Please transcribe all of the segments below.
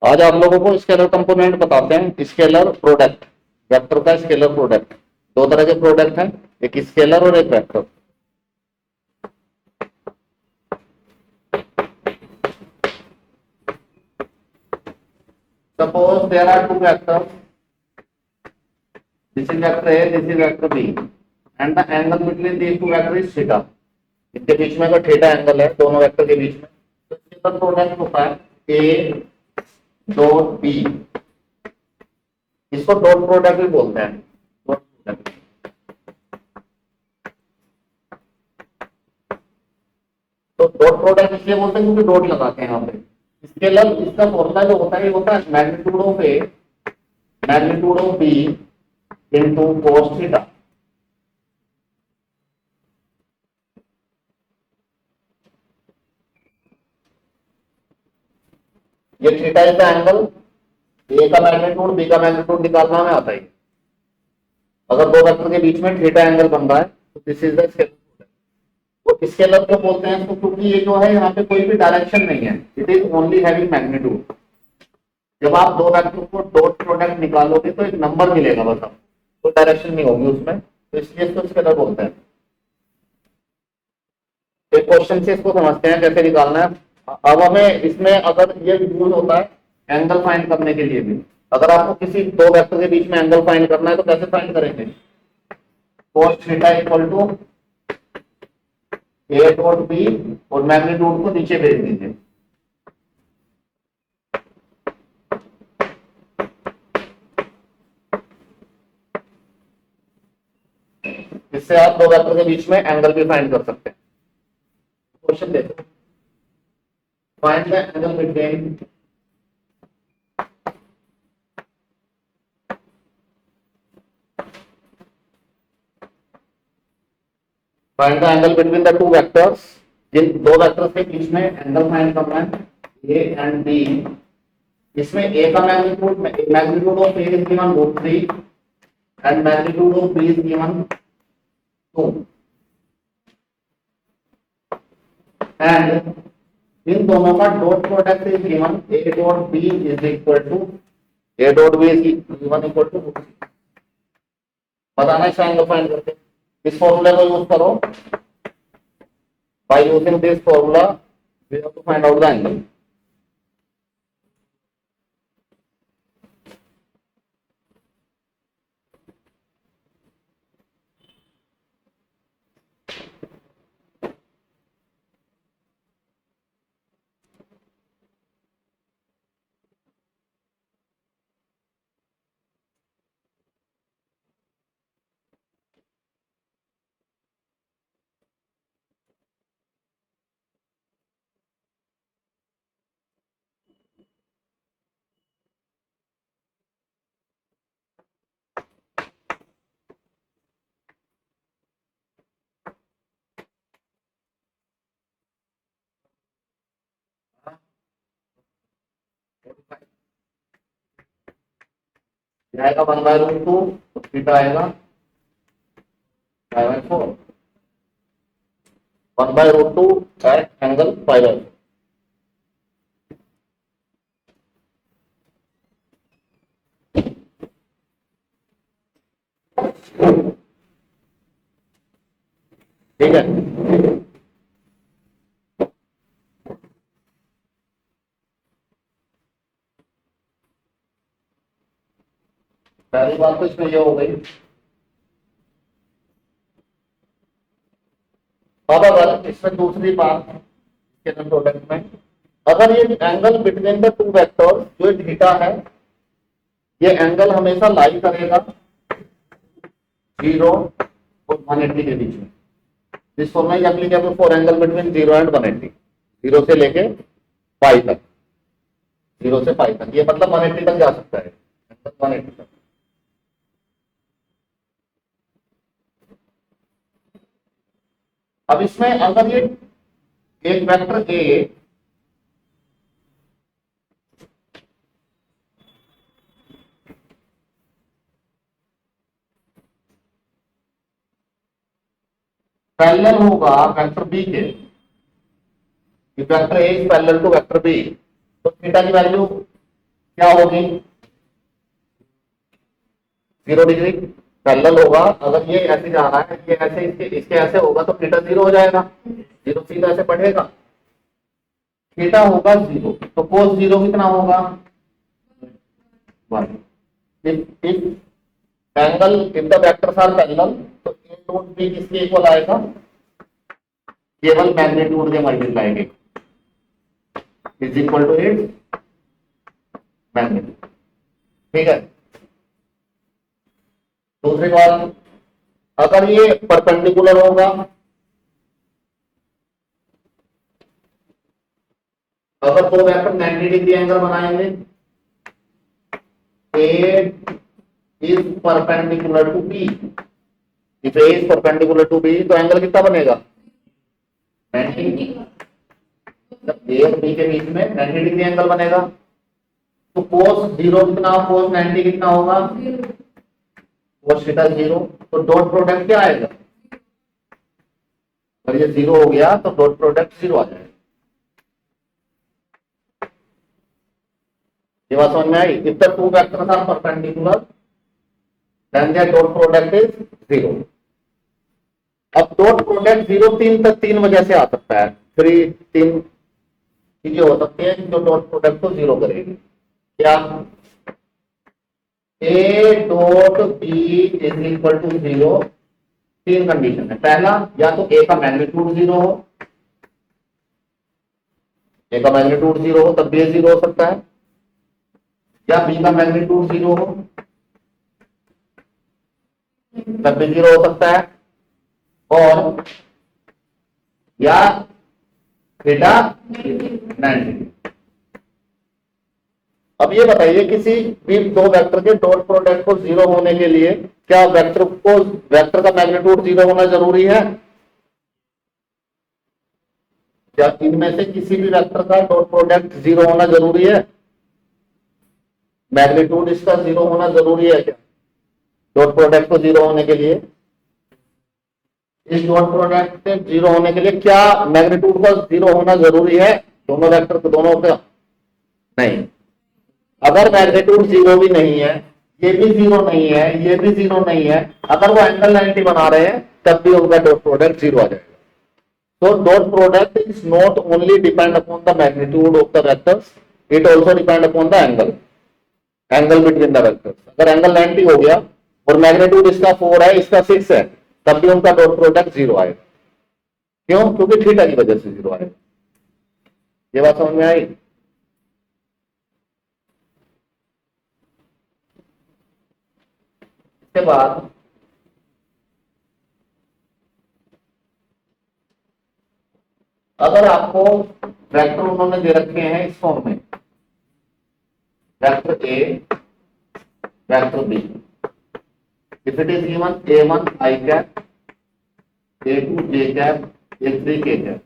आज आप लोगों को स्केलर कंपोनेंट बताते हैं, स्केलर प्रोडक्ट, वेक्टर का स्केलर प्रोडक्ट। दो तरह के प्रोडक्ट हैं, एक स्केलर और एक vector. Suppose there are two vectors, this is vector A, this is vector B, and the angle between these two vector is theta. इनके बीच में अगर थीटा एंगल है दोनों वेक्टर के बीच में, तो स्केलर प्रोडक्ट होता है ए डॉट बी। इसको डॉट प्रोडक्ट भी बोलते हैं, डॉट प्रोडक्ट। तो डॉट प्रोडक्ट इसलिए बोलते हैं क्योंकि डॉट लगाते हैं यहाँ पे। स्केलर इसका फॉर्मूला जो होता है ये होता है magnitude of A magnitude of B into cos theta. ये theta is the angle, A का मैग्नीट्यूड बी का मैग्नीट्यूड निकालना हमें आता है। अगर दो वेक्टर के बीच में थीटा एंगल बन रहा है तो दिस इज द स्केलर। वो स्केलर क्यों बोलते हैं इसको, क्योंकि ये जो है यहाँ पे कोई भी डायरेक्शन नहीं है, it is only having magnitude. जब आप दो वेक्टर को डॉट प्रोडक्ट निकालोगे तो एक नंबर मिलेगा बस, आपको कोई डायरेक्शन नहीं होगी उसमें, तो इसलिए इसको स्केलर बोलते हैं। एक क्वेश्चन से इसको समझते हैं कैसे निकालना है। अब हमें इसमें अगर ये यूज होता है एंगल फाइंड करने के लिए भी, अगर आपको किसी दो वेक्टर के बीच में एंगल फाइंड करना है तो कैसे फाइंड करेंगे? cos theta equal to A dot B और मैग्नीट्यूड को नीचे भेज दीजिए। इससे आप दो वेक्टर के बीच में एंगल भी फाइंड कर सकते हैं। क्वेश्चन देखो, find the angle between find the angle between the two vectors. जिन दो वेक्टर्स के बीच में एंगल फाइंड करना है ए एंड बी। इसमें ए का magnitude of A is given √3 and magnitude of B is given 2 and इन दोनों का dot product is given A dot B is equal to A dot B is given equal to बताना है angle find करके। इस फॉर्मूले को use करो, by using this formula we have to find out the angle. आएगा 1/√2 तो theta आएगा 5/4 1/√2 एट एंगल 5/4। ठीक है, पहली बात तो इसमें ये हो गई। अब अगर इसमें दूसरी बात स्केलर प्रोडक्ट में, अगर ये angle between the two vectors जो थीटा है, ये एंगल हमेशा लाई करेगा 0 और 180 के बीच में। This formula is applicable for angle between 0 and 180, 0 से लेके पाई तक, 0 से पाई तक, ये मतलब 180 तक जा सकता है, 180 तक। अब इसमें अगर ये एक वेक्टर ए पैरेलल होगा वेक्टर बी के, vector A is parallel to vector B, तो थीटा की वैल्यू क्या होगी, 0 डिग्री पैरेलल होगा। अगर ये ऐसे जा रहा है, ये ऐसे, इसके ऐसे होगा तो थीटा 0 हो जाएगा, 0 सीधा ऐसे बढ़ेगा, थीटा होगा 0, तो कोस 0 कितना होगा 1। If angle, if the vectors are parallel, तो ए डॉट बी किसके इक्वल आएगा, केवल मैग्नीट्यूड के मल्टीप्लाई के, is equal to its magnitude. ठीक है। दूसरी बात, अगर ये परपेंडिकुलर होगा, अगर दो वेक्टर 90 डिग्री एंगल बनाएंगे, A is perpendicular to B, if A is perpendicular to B, तो एंगल कितना बनेगा 90, मतलब ए और बी के बीच में 90 डिग्री एंगल बनेगा। तो cos 0 कितना, cos 90 कितना होगा, cos थीटा 0, तो डॉट प्रोडक्ट क्या आएगा, अगर ये 0 हो गया तो डॉट प्रोडक्ट 0 आ जाएगा। ये बात समझ में आई। If the two vectors are perpendicular then their dot product is 0। अब डॉट प्रोडक्ट 0 तीन वजह से आ सकता है, तीन चीजें हो सकती हैं जो डॉट प्रोडक्ट को 0 करेगी। क्या, A dot B is equal to 0, तीन कंडीशन है। पहला, या तो ए का मैग्नीट्यूड 0 हो, ए का मैग्नीट्यूड 0 हो तब भी 0 हो सकता है, या बी का मैग्नीट्यूड 0 हो तब भी 0 हो सकता है, और या थीटा 90। अब ये बताइए, किसी भी दो वेक्टर के डॉट प्रोडक्ट को 0 होने के लिए क्या वेक्टर का मैग्नीट्यूड 0 होना जरूरी है, क्या इनमें से किसी भी वेक्टर का डॉट प्रोडक्ट 0 होना जरूरी है, मैग्नीट्यूड इसका 0 होना जरूरी है क्या डॉट प्रोडक्ट को 0 होने के लिए, इस डॉट प्रोडक्ट से 0 होने के लिए क्या मैग्नीट्यूड का 0 होना जरूरी है दोनों वेक्टर को, दोनों का नहीं। अगर मैग्नीट्यूड 0 भी नहीं है, ये भी 0 नहीं है, ये भी 0 नहीं है, अगर वो एंगल 90 बना रहे हैं तब भी उनका डॉट प्रोडक्ट 0 आ जाएगा। So dot product is not only depend upon the magnitude of the vectors, it also depend upon the angle between the vectors। अगर एंगल 90 हो गया और मैग्नीट्यूड इसका 4 है, इसका 6 है, तब भी उनका डॉट प्रोडक्ट 0 आएगा। क्यों, क्योंकि थीटा की वजह से 0 आएगा। ये बात समझ में आई। इसके बाद अगर आपको वेक्टर उन्होंने दे रखे हैं इस फॉर्म में, vector A, vector B, if it is given a1 i cap, a2 j cap, a3 k cap,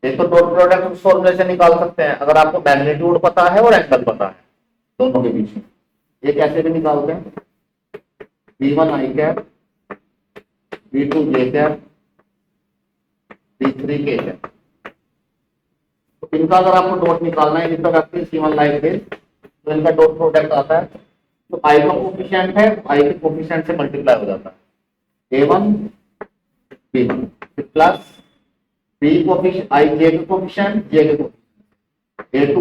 एक तो डॉट प्रोडक्ट उस फॉर्मूले से निकाल सकते हैं अगर आपको मैग्नीट्यूड पता है और एंगल पता है दोनों के बीच में। ये कैसे भी निकालते हैं, b1 i cap, b2 j cap, b3 k cap. तो इनका अगर आपको डॉट निकालना है, जितना वेक्टर c1 लाइक दिस, तो इनका डॉट प्रोडक्ट आता है, तो i का कोफिशिएंट है, i के कोफिशिएंट से मल्टीप्लाई हो जाता है, a1 b1 plus b coefficient, i j के कोफिशिएंट, j के कोफिशिएंट, a2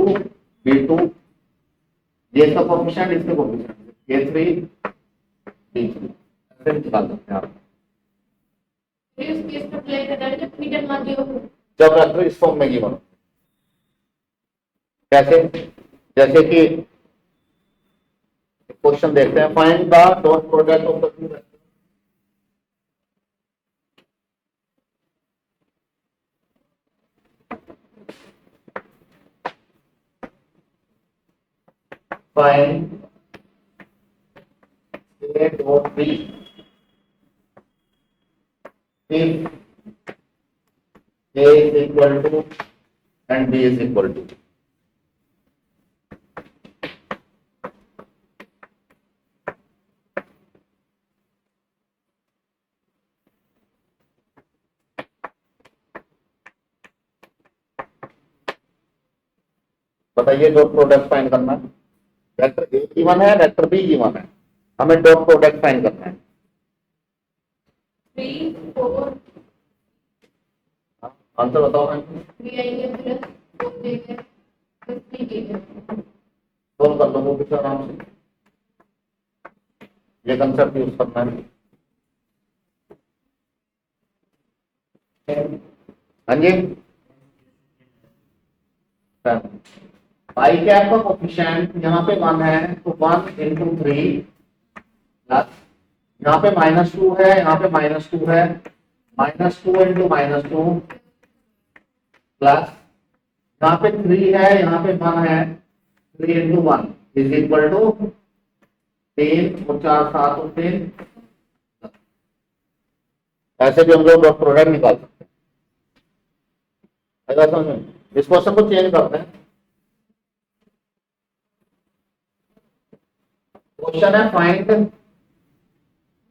b2, j का कोफिशिएंट, इसके कोफिशिएंट, a3 b3, ऐसे निकाल सकते हैं आप। जब वेक्टर इस फॉर्म में गिवन, कैसे, जैसे कि क्वेश्चन देखते हैं, find the dot product of the two vector, find a dot b if a is equal to and b is equal to। बताइए डॉट प्रोडक्ट फाइंड करना है। वेक्टर ए गिवन है, वेक्टर बी गिवन है, हमें dot product find करना है। 3 4 answer बताओ ma'am. 3 आएंगे प्लस 4 देंगे प्लस 3 देंगे। सोल्व कर लो वो कुछ आराम से, ये कंसेप्ट यूज करना है। हाँ जी, पाई कैप का कोफिशिएंट यहाँ पे 1 है तो 1 इंटू 3 प्लस यहाँ पे -2 है, यहाँ पे -2 है, -2 इंटू -2 प्लस यहाँ पे 3 है, यहाँ पे 1 है, 3 इंटू 1 इज इक्वल टू 3 और 4 7 और 3। ऐसे भी हम लोग डॉट प्रोडक्ट निकाल सकते हैं। समझ में? इस क्वेश्चन को चेंज करते हैं। क्वेश्चन है find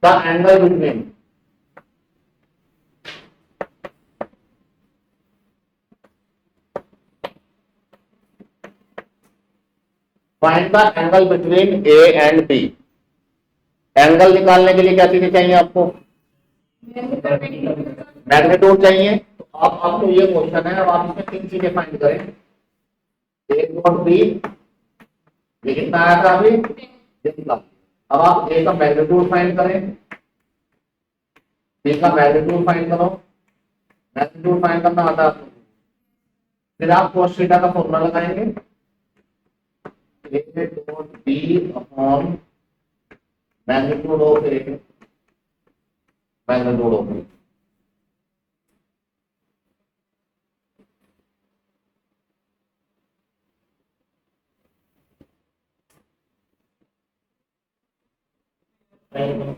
the angle between find the angle between A and B. Angle निकालने के लिए क्या चीजें चाहिए आपको? मैग्नीट्यूड चाहिए। तो आप आपको ये क्वेश्चन है, अब आप इसमें 3 चीजें फाइंड करें। ए डॉट बी, ये कितना आया था अभी? ये निकाल। अब आप ए का मैग्नीट्यूड फाइंड करें, बी का मैग्नीट्यूड फाइंड करो। मैग्नीट्यूड फाइंड करना आता है आपको, फिर आप cos थीटा का फॉर्मूला लगाएंगे, A dot B upon magnitude of A magnitude of B. Hmm,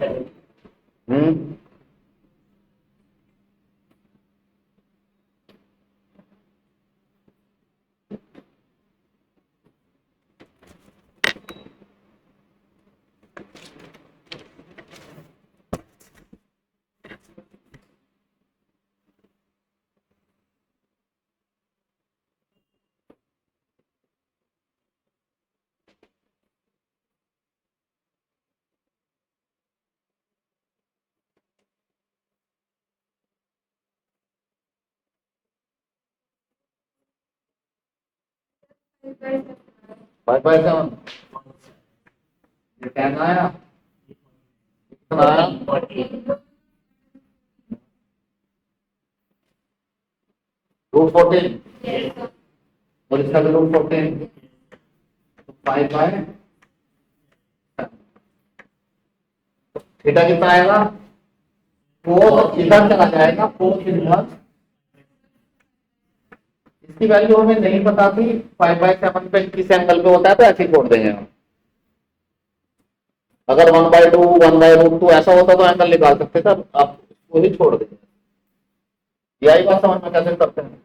by by 7 ये 10 आया, कितना आया? रूट 14 और इसका भी रूट 14 तो 5 बाय थीटा कितना आएगा? 4 इधर चला जाएगा, 4 इनवर्स। इसकी वैल्यू हमें नहीं पता थी, 5/7 पे किस एंगल पे होता है, तो ऐसे ही छोड़ देंगे हम। अगर 1/2 1/√2 ऐसा होता तो एंगल निकाल सकते थे, आप वो ही छोड़ देंगे। यही बात समझ में कैसे करते हैं?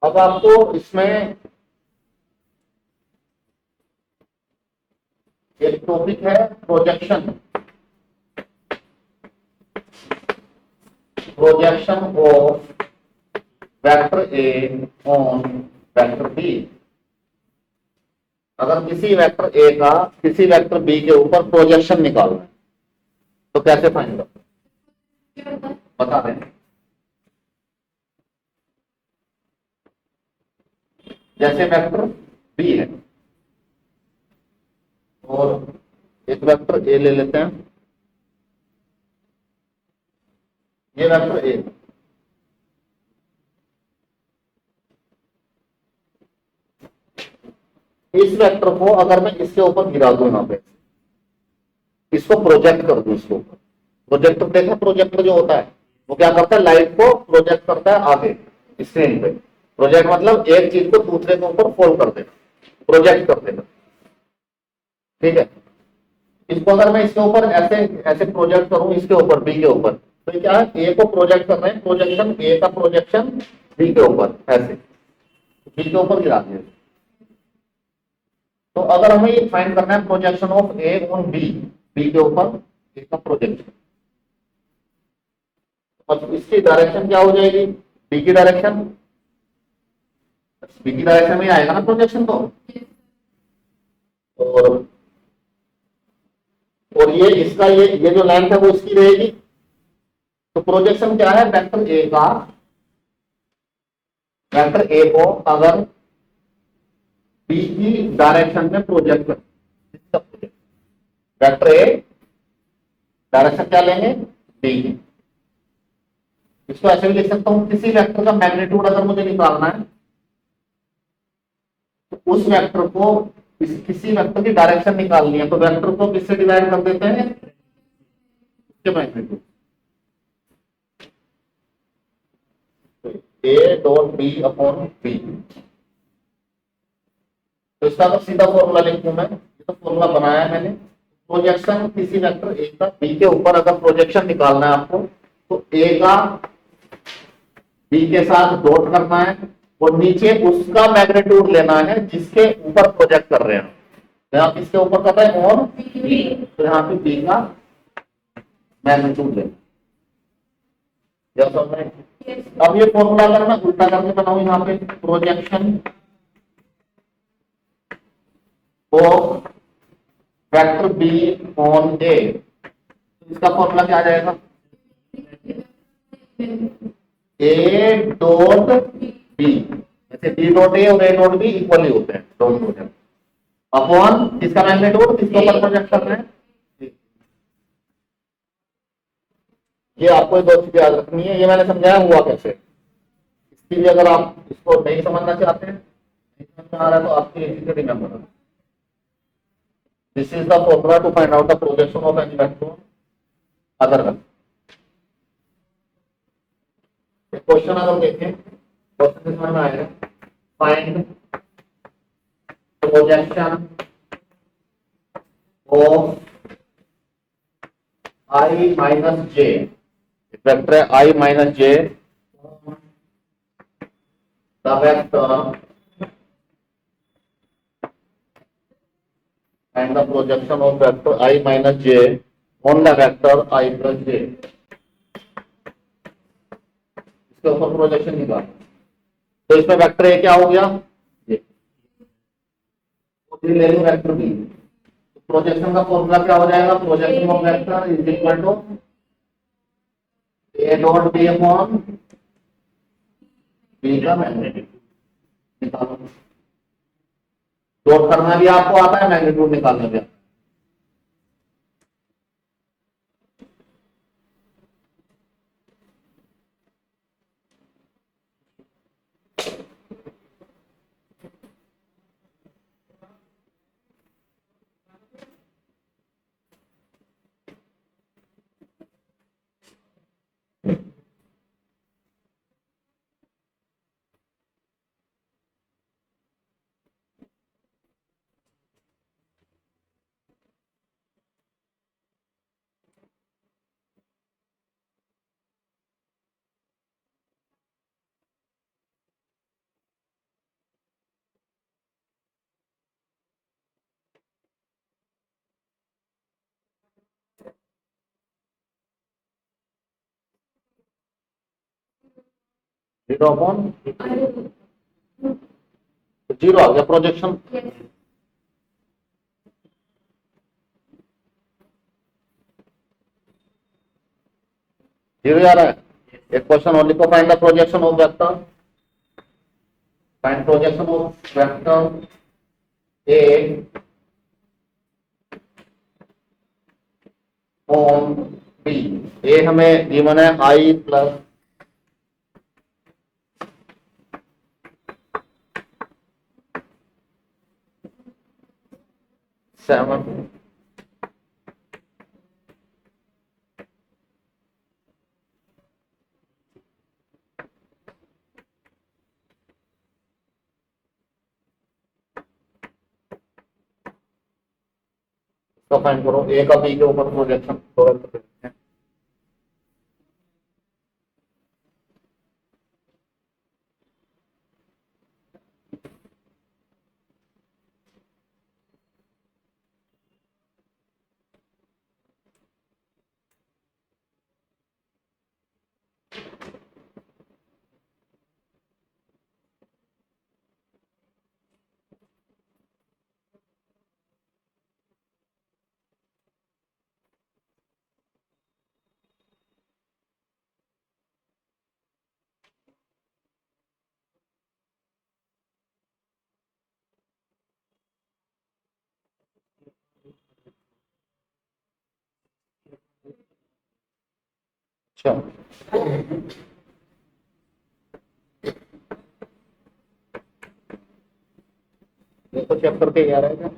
अब आपको इसमें एक टॉपिक है projection, projection of vector A on vector B. अगर किसी वेक्टर ए का किसी वेक्टर बी के ऊपर प्रोजेक्शन निकालना है तो कैसे फाइंड करें? बता दें। जैसे वेक्टर बी है और एक वेक्टर ए ले लेते हैं, ये वेक्टर ए, इस वेक्टर को अगर मैं इसके ऊपर गिरा दूं, यहाँ पे इसको प्रोजेक्ट कर दूं, इसके ऊपर प्रोजेक्टर देखा, प्रोजेक्टर जो होता है वो क्या करता है, लाइट को प्रोजेक्ट करता है आगे स्क्रीन पे। प्रोजेक्ट मतलब एक चीज को दूसरे के ऊपर फोल्ड कर देना, प्रोजेक्ट कर देना। ठीक है। इसको अगर मैं इसके ऊपर ऐसे ऐसे प्रोजेक्ट करूं, इसके ऊपर बी के ऊपर, तो क्या है, ए को प्रोजेक्ट कर रहे हैं, प्रोजेक्शन ए का प्रोजेक्शन बी के ऊपर, ऐसे बी के ऊपर गिरा दिया। तो अगर हमें ये फाइंड करना है projection of A on B, B के ऊपर ए का प्रोजेक्शन, और इसकी डायरेक्शन क्या हो जाएगी, बी की डायरेक्शन, बी की डायरेक्शन में आएगा ना प्रोजेक्शन तो। और ये इसका ये जो लेंथ है वो इसकी रहेगी। तो प्रोजेक्शन क्या है, वेक्टर ए का, वेक्टर ए को अगर बी की डायरेक्शन में प्रोजेक्ट कर, वेक्टर ए डायरेक्शन क्या लेंगे, बी की। इसको ऐसे भी लिख सकता हूं, किसी वेक्टर का मैग्नीट्यूड अगर मुझे निकालना है तो उस वेक्टर को किसी वेक्टर की डायरेक्शन निकालनी है, तो वेक्टर को किससे डिवाइड कर देते हैं, उसके magnitude. A dot B upon B, तो इसका तो सीधा फॉर्मूला लिखूं मैं, ये तो फॉर्मूला बनाया है मैंने। प्रोजेक्शन किसी वेक्टर ए का बी के ऊपर अगर प्रोजेक्शन निकालना है आपको, तो ए का बी के साथ डॉट करना है, और नीचे उसका मैग्नीट्यूड लेना है जिसके ऊपर प्रोजेक्ट कर रहे हैं। तो यहाँ किसके ऊपर कर रहे हैं, ऑन बी, तो यहाँ पे बी का मैग्नीट्यूड लेना। समझ में? अब ये फॉर्मूला अगर मैं उल्टा करके बनाऊं, यहाँ पे projection of vector B on A, इसका फॉर्मूला क्या आ जाएगा, ए डॉट बी, जैसे बी डॉट ए और ए डॉट बी इक्वली होते हैं, डॉट हो जाए, अपॉन किसका मैग्नीट्यूड, किसके ऊपर प्रोजेक्ट कर रहे हैं। ये आपको ये दो चीजें याद रखनी है, ये मैंने समझाया हुआ कैसे। इसके लिए अगर आप इसको नहीं समझना चाहते हैं, नहीं समझ में आ रहा है, तो आपके इजी से remember, this is the formula to find out the projection of any vector other vector. Question अगर देखें, क्वेश्चन समझ में आएगा, find projection of I minus J, vector है I minus J, the vector and the projection of vector I minus J on the vector I plus J, इसके ऊपर projection निकाल। तो इसमें वेक्टर ए क्या हो गया, ये ले लूं वेक्टर बी, प्रोजेक्शन का फॉर्मूला क्या हो जाएगा, projection of vector is equal to A dot B upon B का मैग्नीट्यूड निकालो। डॉट करना भी आपको आता है, मैग्नीट्यूड निकालना भी आता है। जीरो अपॉन जीरो आ गया प्रोजेक्शन। जीरो आ रहा है। एक क्वेश्चन ओनली को find the projection of vector, find projection of vector A on B. A हमें गिवन है I प्लस सेवन, तो फाइंड करो ए का बी के ऊपर प्रोजेक्शन दो वेक्टर देते हैं। अच्छा, देखो चेक करके यार है क्या?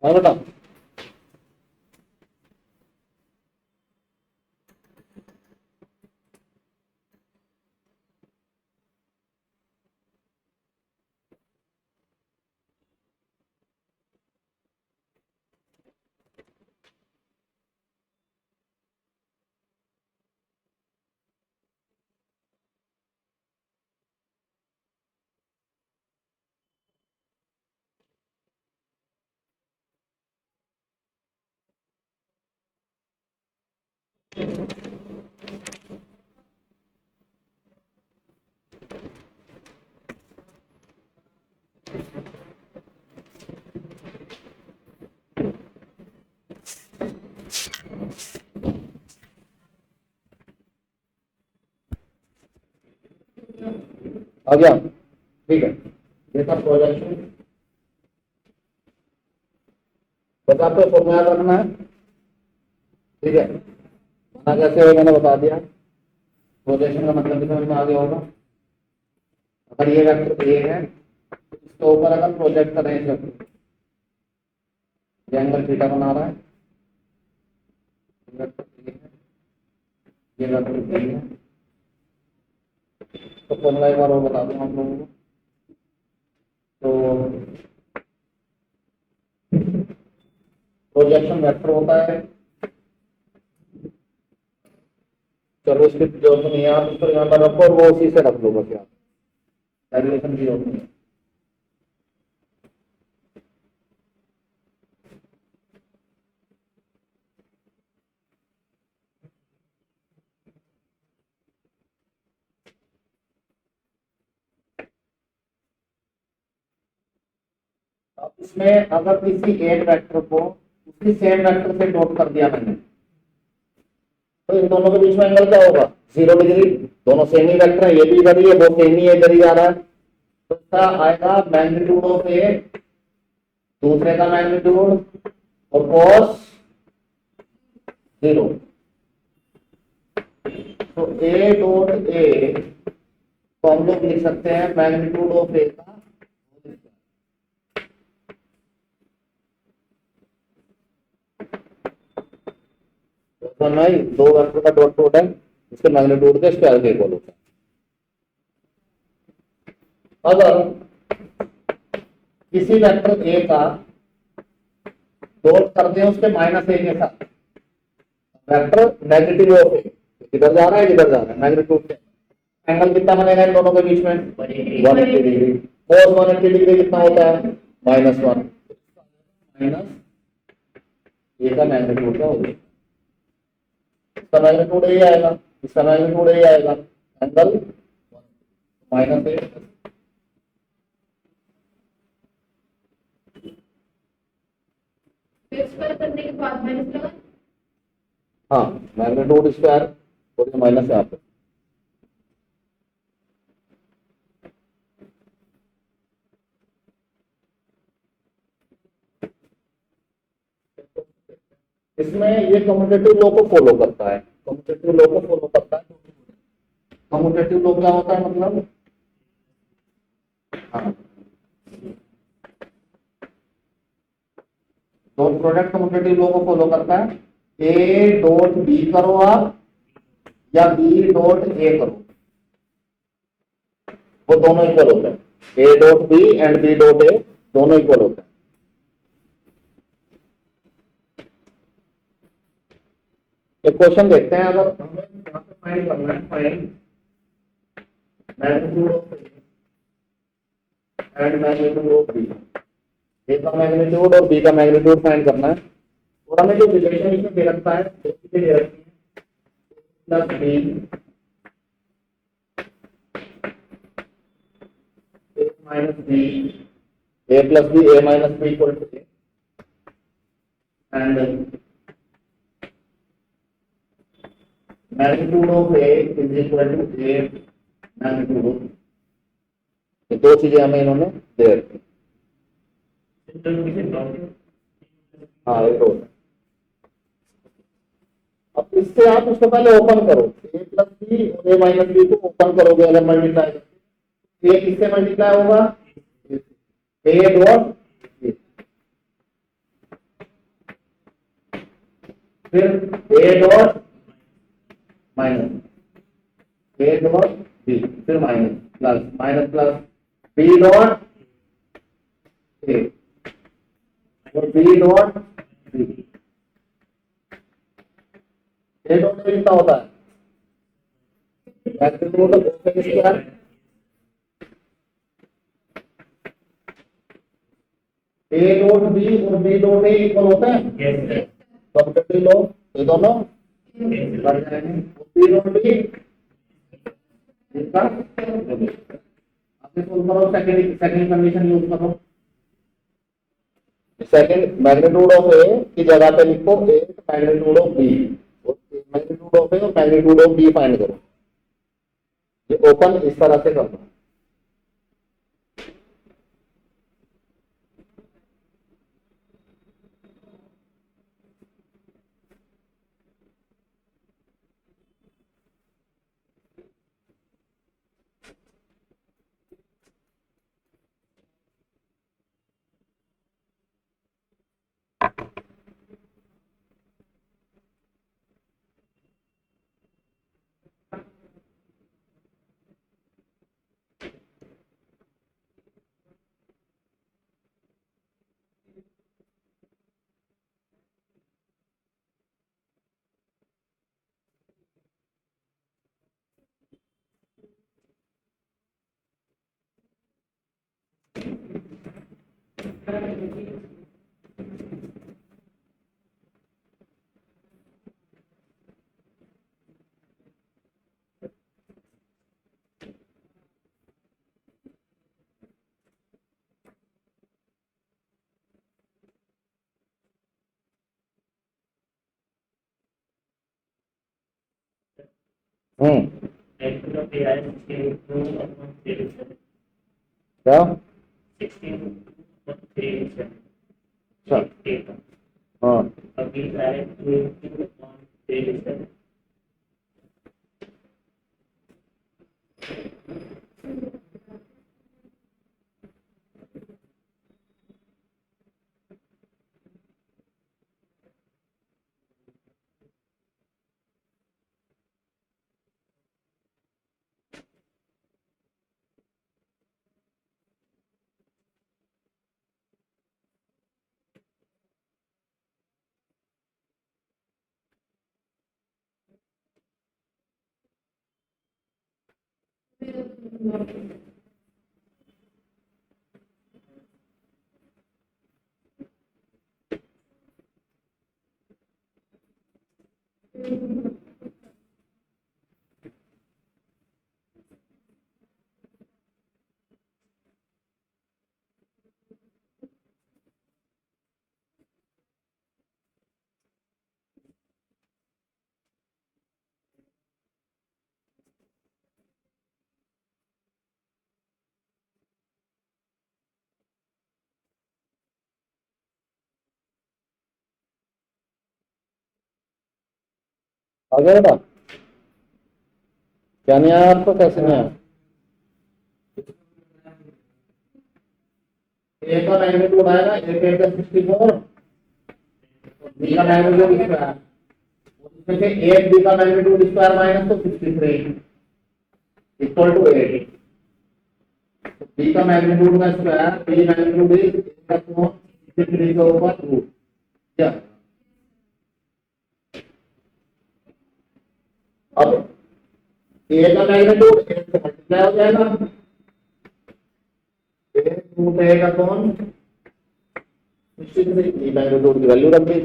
हाँ बेटा, आ गया, ठीक है। ये था प्रोजेक्शन, बस आपको फॉर्मूला रखना है, ठीक है। बना कैसे हो मैंने बता दिया। प्रोजेक्शन का मतलब भी समझ में आ गया होगा। अगर ये वेक्टर ए है, इसके ऊपर अगर प्रोजेक्ट करें इस वेक्टर, ये एंगल थीटा बना रहा है, ये वेक्टर ए है, ये वेक्टर बी है। तो फॉर्मूला एक बार और बता दूं आप लोगों को। तो प्रोजेक्शन वेक्टर होता है, चलो इसकी जरूरत नहीं है, आप इसको यहाँ पर रखो और वो उसी से रख लो बस यार, कैलकुलेशन की जरूरत नहीं है। अब इसमें अगर किसी एक वेक्टर को उसी सेम वेक्टर से डॉट कर दिया मैंने, तो इन दोनों के बीच में एंगल क्या होगा? 0 डिग्री। दोनों सेम ही वेक्टर है, ये भी इधर ही है, वो सेम ही है, इधर ही आ रहा है। तो इसका आएगा मैग्नीट्यूड ऑफ ए, दूसरे का मैग्नीट्यूड और cos 0। तो ए डॉट ए को हम लोग लिख सकते हैं मैग्नीट्यूड ऑफ ए का, नहीं, दो वेक्टर का डॉट प्रोडक्ट इसके मैग्नीट्यूड के स्क्वायर के इक्वल होता है। अगर किसी वेक्टर ए का डॉट करते हैं उसके माइनस ए के साथ, वेक्टर नेगेटिव ऑफ ए, किधर जा रहा है किधर जा रहा है, मैग्नीट्यूड से एंगल कितना बनेगा इन दोनों के बीच में? 180 डिग्री। cos 180 डिग्री कितना होता है? -1। माइनस ए का मैग्नीट्यूड क्या होगा, इसका मैग्नीट्यूड ए आएगा, इसका मैग्नीट्यूड ए आएगा, एंगल माइनस ए। फिर स्क्वायर करने के बाद माइनस लगा। हाँ, मैग्नीट्यूड स्क्वायर और माइनस यहाँ पे। इसमें ये कम्यूटेटिव लॉ को फॉलो करता है, कम्यूटेटिव लॉ को फॉलो करता है। कम्यूटेटिव लॉ क्या होता है मतलब, हाँ, डॉट प्रोडक्ट कम्यूटेटिव लॉ को फॉलो करता है। ए डॉट बी करो आप या बी डॉट ए करो, वो दोनों इक्वल होते हैं। A dot B and B dot A दोनों इक्वल होते हैं। एक क्वेश्चन देखते हैं, अगर हमें यहाँ पे फाइंड करना है, find magnitude of A and magnitude of B, A का मैग्नीट्यूड और बी का मैग्नीट्यूड फाइंड करना है। और हमें जो रिलेशन इसमें दे रखता है वो चीजें दे रखी है, plus B A minus B, A plus B, A minus B equal to A, and magnitude of A is equal to A magnitude of, ये दो चीजें हमें इन्होंने दे रखी। हाँ, ये दो। अब इससे आप उसको पहले ओपन करो, ए प्लस बी और ए माइनस बी को ओपन करोगे अगर मल्टीप्लाई करके, ए किससे मल्टीप्लाई होगा, ए डॉट बी, फिर A dot minus, A dot B, फिर minus plus, minus plus B dot A और B dot B. A dot A कितना होता है, magnitude of A square, A dot B और बी डॉट ए इक्वल होते हैं, commutative law ये दोनों बढ़ जाएंगे, बी डॉट बी इसका आपने सोल्व करो, सेकंड सेकंड कंडीशन यूज करो। सेकंड मैग्नीट्यूड ऑफ ए की जगह पे लिखो ए मैग्नीट्यूड ऑफ बी, और मैग्नीट्यूड ऑफ ए और मैग्नीट्यूड ऑफ बी फाइंड करो। ये ओपन इस तरह से करना। क्या, अच्छा, हाँ, आ गया बेटा? क्या नहीं आया आपको, कैसे नहीं आया? ए का मैग्नीट्यूड आएगा 8 × 64, बी का मैग्नीट्यूड स्क्वायर, उसमें से 8 बी का मैग्नीट्यूड स्क्वायर माइनस तो 63 इक्वल टू 8। बी का मैग्नीट्यूड का स्क्वायर, बी मैग्नीट्यूड इज 63 के ऊपर रूट। क्या अब ए का मैग्नीट्यूड 8 से मल्टीप्लाई हो जाएगा, 8 √8 अपॉन 63, बी मैग्नीट्यूड की वैल्यू रख दी।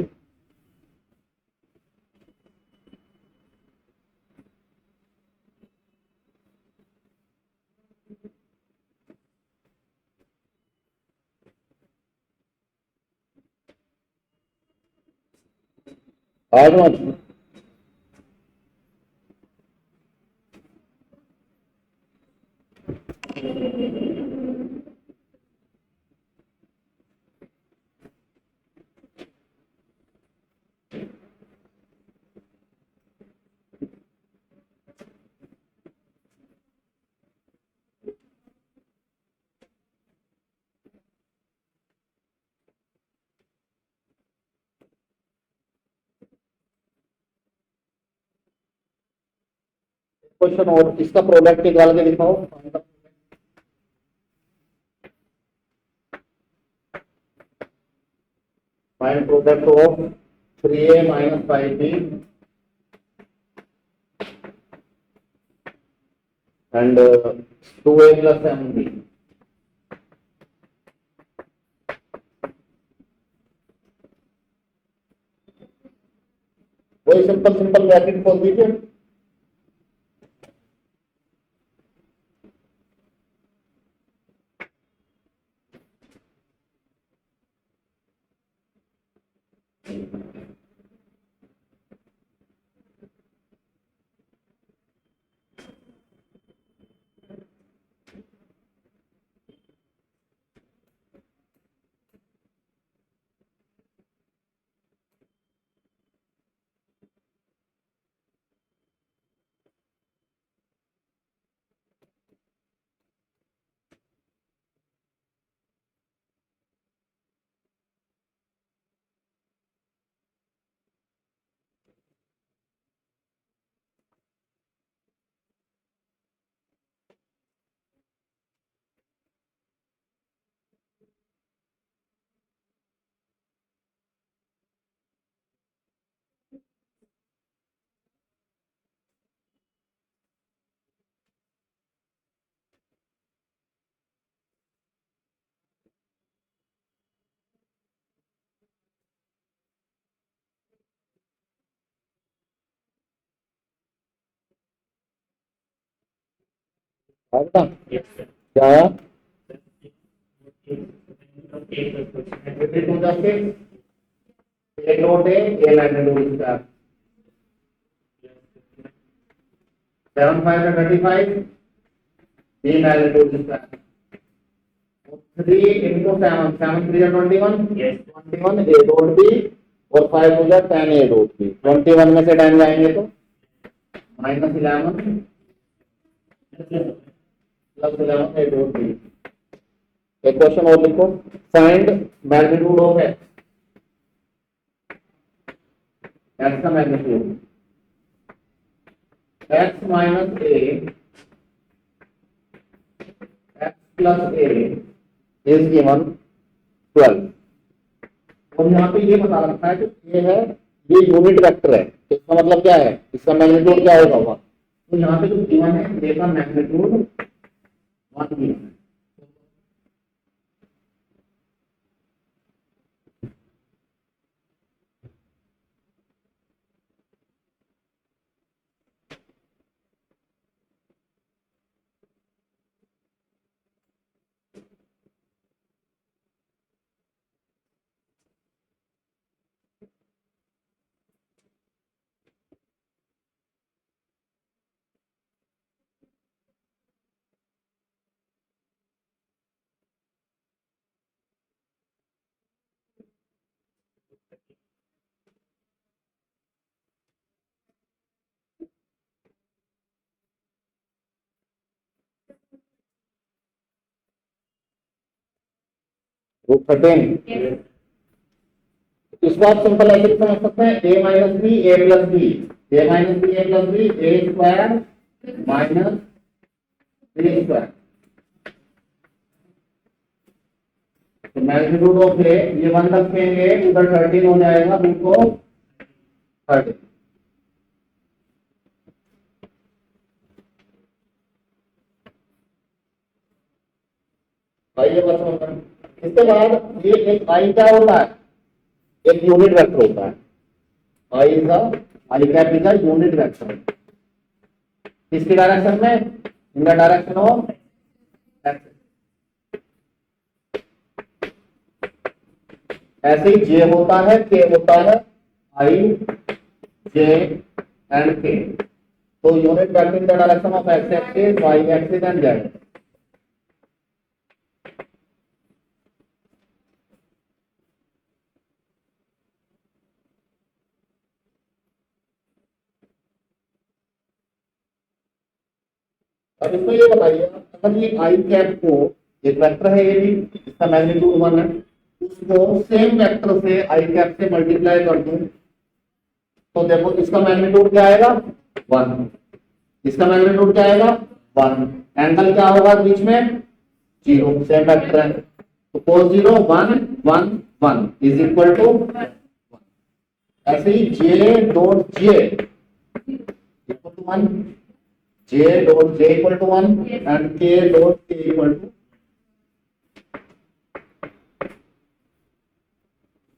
आज मत क्वेश्चन और इसका प्रोडक्ट निकाल के दिखाओ। Find product of 3a - 5b and 2a + 7b। वही सिंपल सिंपल ब्रैकेट खोल दीजिए। आया क्या आया? रिपीट हो जाते A note A magnitude square 7 × 5 = 35, B magnitude square 3 × 7, 7 × 3 = 21, 21 a dot b और 5 हो जाए 10 a डॉट b। 21 में से 10 जाएंगे तो -11 + 11 a डॉट b। एक क्वेश्चन और लिखो। फाइंड मैग्नीट्यूड ऑफ x का magnitude x - a x + a is given 12। और यहाँ पे ये बता रखा है कि ये है, ये यूनिट वेक्टर है, तो इसका मतलब क्या है, इसका मैग्नीट्यूड क्या होगा? तो यहाँ पे जो गिवन है ये का मैग्नीट्यूड 1 गिवन है। रूट 13। Yes. इसको आप सिंपल ऐसे भी समझ सकते हैं a minus B A plus B, A minus B A plus B A square minus B square. तो मैग्नीट्यूड ऑफ ए ये 1 रखेंगे, उधर 13 हो जाएगा, रूट को 30। आइए बात समझते हैं। इसके बाद ये एक आई क्या होता है, एक यूनिट वेक्टर होता है। I is I cap is a unit vector. किसकी डायरेक्शन में, in the direction of axis. ऐसे ही जे होता है, के होता है, आई जे एंड के। तो unit vector in the direction of X axis, Y axis and Z. अब इसमें ये बताइए, अगर ये आई कैप को, एक वेक्टर है ये भी, इसका मैग्नीट्यूड 1 है, उसको सेम वेक्टर से आई कैप से मल्टीप्लाई कर दूं तो देखो इसका मैग्नीट्यूड क्या आएगा 1, इसका मैग्नीट्यूड क्या आएगा 1। एंगल क्या होगा बीच में 0, सेम वेक्टर है तो cos 0 1 1 1 इज इक्वल टू 1। ऐसे ही j dot j equal to 1, j dot j equal to 1 and k dot k equal to.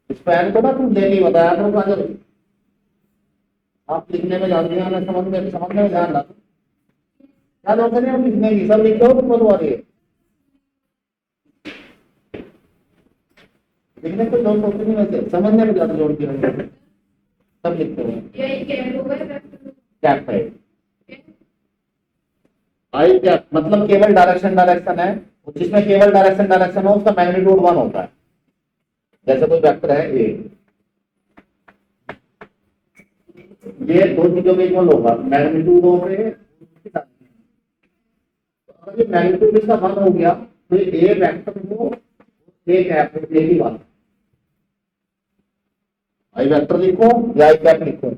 इस पैन को ना तुम डेली बताया करो काजल, आप लिखने में ध्यान दिया, समझने में ध्यान रखो। क्या जरूरत है हम लिखने की, सब लिख लो तुम बनवा रही है, लिखने को जरूरत होती नहीं, वैसे समझने में ज्यादा जोर दिया सब लिखते हैं। यही कैप होगा कैप है, आई कैप मतलब केवल डायरेक्शन है, जिसमें केवल डायरेक्शन हो उसका मैग्नीट्यूड 1 होता है। जैसे कोई वेक्टर है ए, ये दो चीजों में इक्वल होगा, मैग्नीट्यूड ऑफ ए। अगर ये मैग्नीट्यूड इसका 1 हो गया तो ए वेक्टर को ए कैप की बात, आई वेक्टर लिखो या आई कैप लिखो,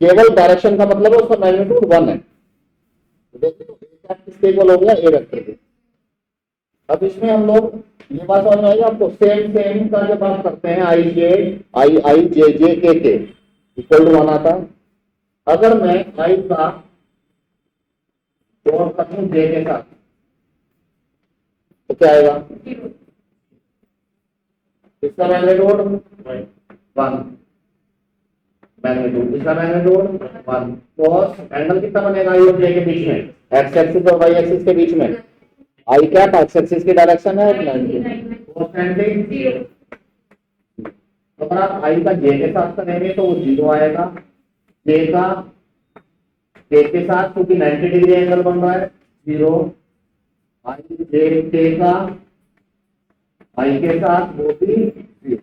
केवल डायरेक्शन का मतलब है उसका मैग्नीट्यूड 1 है। तो देखो ए कैप किसके इक्वल हो गया, ए वेक्टर के। अब इसमें हम लोग ये बात समझ में आएगी आपको, सेम का जब बात करते हैं आई जे के इक्वल टू 1 आता है। अगर मैं आई का जोड़ करूं जे के साथ तो क्या आएगा, इसका मैग्नीट्यूड 1, मैग्नीट्यूड इसका मैग्नीट्यूड 1। cos एंगल कितना बनेगा आई और जे के बीच में, एक्स एक्सिस और वाई एक्सिस के बीच में, आई कैप एक्स एक्सिस की डायरेक्शन है 90, cos 90 0। अगर आप आई का जे के साथ करेंगे तो वो 0 आएगा, जे का के साथ क्योंकि 90 डिग्री एंगल बन रहा है 0, आई जे के का आई के साथ वो भी 0।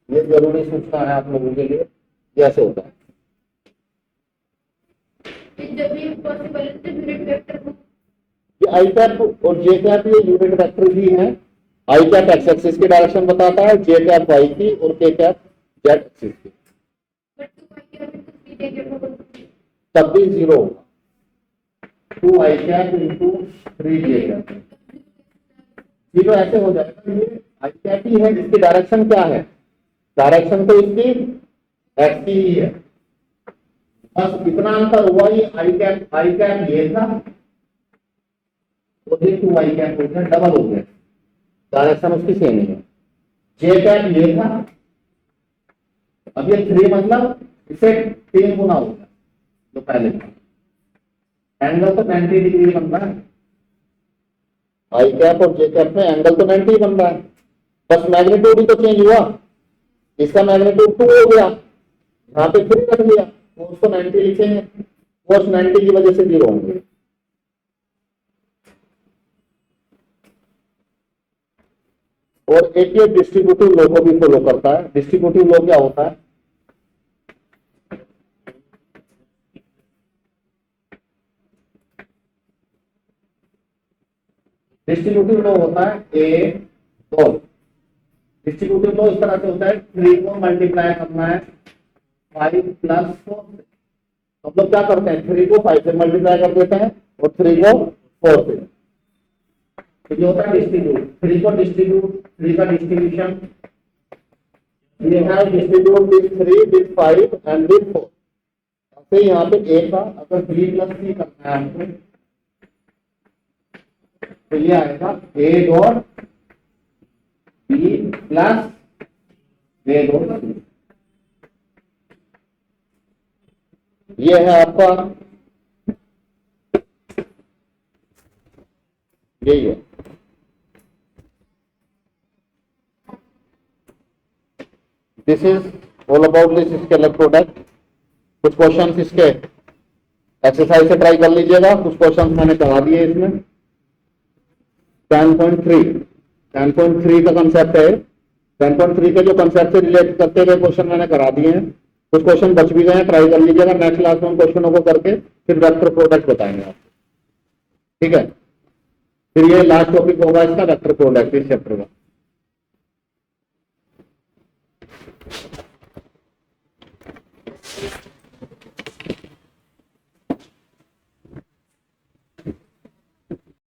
ये जरूरी सूचना है आप लोगों के लिए, कैसे होता है। जब भी पॉसिबल है तो यूनिट वेक्टर को ये आई कैप और जे कैप ये यूनिट वेक्टर भी है। आई कैप एक्स एक्सिस की डायरेक्शन बताता है, जे कैप वाई की और के कैप जेड एक्सिस की। But two I cap into 3 J cap होगा तब भी 0 होगा, 2 I cap into 3 J cap 0 ऐसे हो जाएगा। ये आई कैप ही है जिसकी डायरेक्शन क्या है, डायरेक्शन तो इसकी एक्स की ही है, बस इतना अंतर हुआ, ये आई कैप ये था और ये 2 आई कैप हो गया, डबल हो गया, डायरेक्शन उसकी सेम ही है। जे कैप ये था, अब ये 3 मतलब इसे 3 गुना हो गया जो पहले था। एंगल तो 90 डिग्री बन रहा है, आई कैप और जे कैप में एंगल तो 90 बन रहा है, बस मैग्नीट्यूड ही तो चेंज हुआ। इसका मैग्नीट्यूड 2 हो गया, यहाँ पे 3 रख लिया, कोस को 90 लिखेंगे, कोस 90 की वजह से 0 होंगे। और एक ये डिस्ट्रीब्यूटिव लॉ को भी फॉलो करता है। डिस्ट्रीब्यूटिव लॉ क्या होता है, डिस्ट्रीब्यूटिव लो होता है ए दो, डिस्ट्रीब्यूटिव लो इस तरह से होता है 3 को मल्टीप्लाई करना है 5 प्लस 4 से। हम लोग क्या करते हैं 3 को 5 से मल्टीप्लाई कर देते हैं और 3 को 4 से। तो ये होता है डिस्ट्रीब्यूट, 3 को डिस्ट्रीब्यूट, 3 का distribution we have distribute with 3 with 5 and with 4। ऐसे यहाँ पे a का अगर 3 प्लस 3 करना है हमको तो ये आएगा a dot b plus a dot c। ये है आपका, यही है। This is all about this scalar product. कुछ क्वेश्चंस इसके एक्सरसाइज से ट्राई कर लीजिएगा, कुछ क्वेश्चंस मैंने करा दिए इसमें। 10.3 का कंसेप्ट है, 10.3 के जो कंसेप्ट से रिलेट करते हुए क्वेश्चन मैंने करा दिए हैं। कुछ क्वेश्चन बच भी गए हैं, ट्राई कर लीजिएगा। नेक्स्ट क्लास में उन क्वेश्चनों को करके फिर वेक्टर प्रोडक्ट बताएंगे आपको, ठीक है। फिर ये लास्ट टॉपिक होगा इसका वेक्टर प्रोडक्ट इस चैप्टर का।